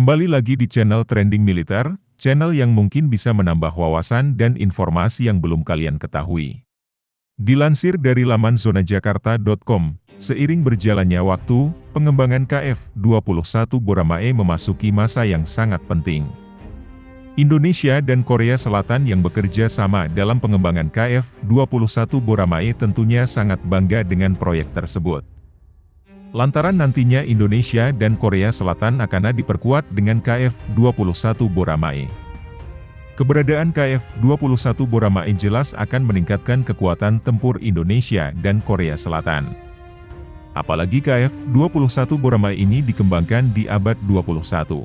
Kembali lagi di channel Trending Militer, channel yang mungkin bisa menambah wawasan dan informasi yang belum kalian ketahui. Dilansir dari laman zonajakarta.com, seiring berjalannya waktu, pengembangan KF-21 Boramae memasuki masa yang sangat penting. Indonesia dan Korea Selatan yang bekerja sama dalam pengembangan KF-21 Boramae tentunya sangat bangga dengan proyek tersebut. Lantaran nantinya Indonesia dan Korea Selatan akan diperkuat dengan KF-21 Boramae. Keberadaan KF-21 Boramae jelas akan meningkatkan kekuatan tempur Indonesia dan Korea Selatan. Apalagi KF-21 Boramae ini dikembangkan di abad 21.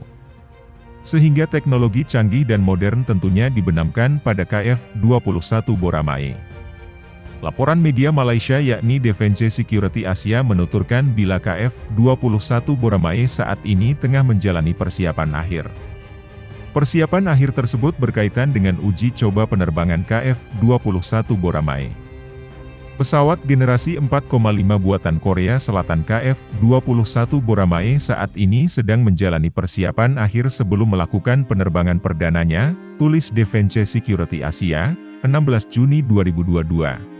Sehingga teknologi canggih dan modern tentunya dibenamkan pada KF-21 Boramae. Laporan media Malaysia yakni Defense Security Asia menuturkan bila KF-21 Boramae saat ini tengah menjalani persiapan akhir. Persiapan akhir tersebut berkaitan dengan uji coba penerbangan KF-21 Boramae. Pesawat generasi 4,5 buatan Korea Selatan KF-21 Boramae saat ini sedang menjalani persiapan akhir sebelum melakukan penerbangan perdananya, tulis Defense Security Asia, 16 Juni 2022.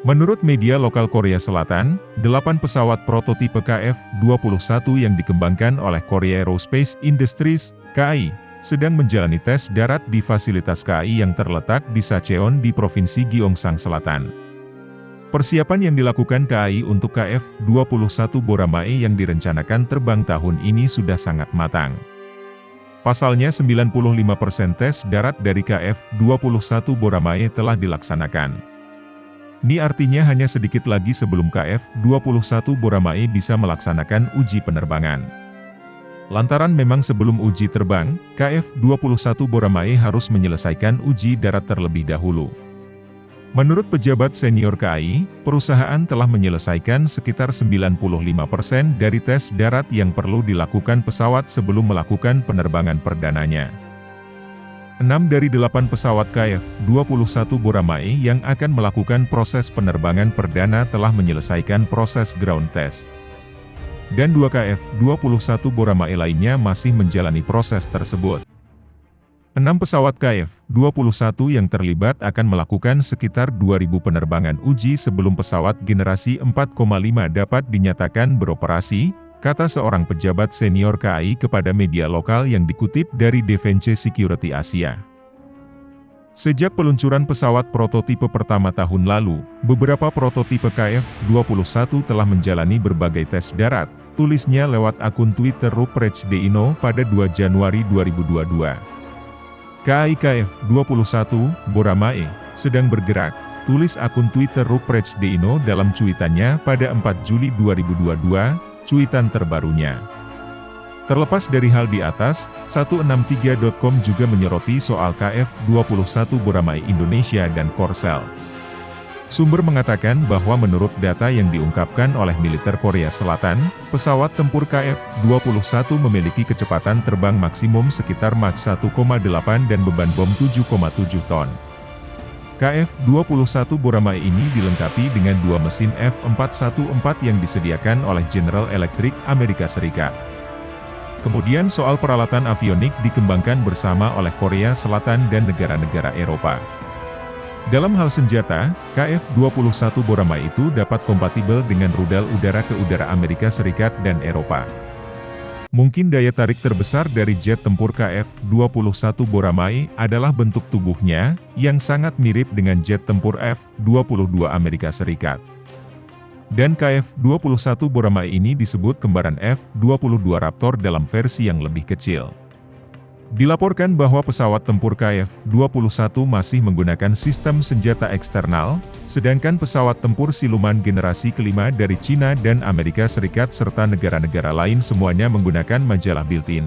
Menurut media lokal Korea Selatan, 8 pesawat prototipe KF-21 yang dikembangkan oleh Korea Aerospace Industries, KAI, sedang menjalani tes darat di fasilitas KAI yang terletak di Sacheon di Provinsi Gyeongsang Selatan. Persiapan yang dilakukan KAI untuk KF-21 Boramae yang direncanakan terbang tahun ini sudah sangat matang. Pasalnya 95% tes darat dari KF-21 Boramae telah dilaksanakan. Ini artinya hanya sedikit lagi sebelum KF-21 Boramae bisa melaksanakan uji penerbangan. Lantaran memang sebelum uji terbang, KF-21 Boramae harus menyelesaikan uji darat terlebih dahulu. Menurut pejabat senior KAI, perusahaan telah menyelesaikan sekitar 95% dari tes darat yang perlu dilakukan pesawat sebelum melakukan penerbangan perdananya. 6 dari 8 pesawat KF-21 Boramae yang akan melakukan proses penerbangan perdana telah menyelesaikan proses ground test. Dan 2 KF-21 Boramae lainnya masih menjalani proses tersebut. 6 pesawat KF-21 yang terlibat akan melakukan sekitar 2.000 penerbangan uji sebelum pesawat generasi 4,5 dapat dinyatakan beroperasi, kata seorang pejabat senior KAI kepada media lokal yang dikutip dari Defense Security Asia. Sejak peluncuran pesawat prototipe pertama tahun lalu, beberapa prototipe KF-21 telah menjalani berbagai tes darat, tulisnya lewat akun Twitter Ruprecht Deino pada 2 Januari 2022. KAI KF-21 Boramae sedang bergerak, tulis akun Twitter Ruprecht Deino dalam cuitannya pada 4 Juli 2022, cuitan terbarunya. Terlepas dari hal di atas, 163.com juga menyoroti soal KF-21 Boramae Indonesia dan Korsel. Sumber mengatakan bahwa menurut data yang diungkapkan oleh militer Korea Selatan, pesawat tempur KF-21 memiliki kecepatan terbang maksimum sekitar Mach 1,8 dan beban bom 7,7 ton. KF-21 Boramae ini dilengkapi dengan 2 mesin F414 yang disediakan oleh General Electric Amerika Serikat. Kemudian soal peralatan avionik dikembangkan bersama oleh Korea Selatan dan negara-negara Eropa. Dalam hal senjata, KF-21 Boramae itu dapat kompatibel dengan rudal udara ke udara Amerika Serikat dan Eropa. Mungkin daya tarik terbesar dari jet tempur KF-21 Boramae adalah bentuk tubuhnya, yang sangat mirip dengan jet tempur F-22 Amerika Serikat. Dan KF-21 Boramae ini disebut kembaran F-22 Raptor dalam versi yang lebih kecil. Dilaporkan bahwa pesawat tempur KF-21 masih menggunakan sistem senjata eksternal, sedangkan pesawat tempur siluman generasi kelima dari Cina dan Amerika Serikat serta negara-negara lain semuanya menggunakan majalah built-in.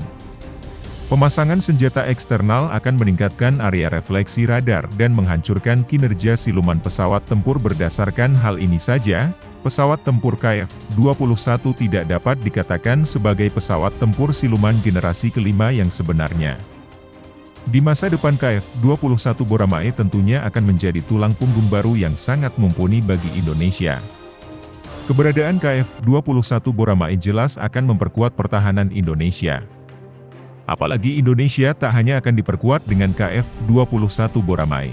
Pemasangan senjata eksternal akan meningkatkan area refleksi radar dan menghancurkan kinerja siluman pesawat tempur. Berdasarkan hal ini saja, pesawat tempur KF-21 tidak dapat dikatakan sebagai pesawat tempur siluman generasi kelima yang sebenarnya. Di masa depan KF-21 Boramae tentunya akan menjadi tulang punggung baru yang sangat mumpuni bagi Indonesia. Keberadaan KF-21 Boramae jelas akan memperkuat pertahanan Indonesia. Apalagi Indonesia tak hanya akan diperkuat dengan KF-21 Boramae.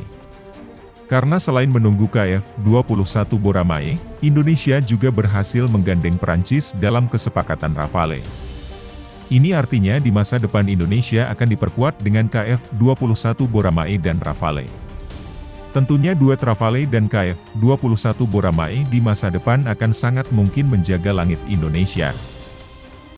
Karena selain menunggu KF-21 Boramae, Indonesia juga berhasil menggandeng Perancis dalam kesepakatan Rafale. Ini artinya di masa depan Indonesia akan diperkuat dengan KF-21 Boramae dan Rafale. Tentunya duet Rafale dan KF-21 Boramae di masa depan akan sangat mungkin menjaga langit Indonesia.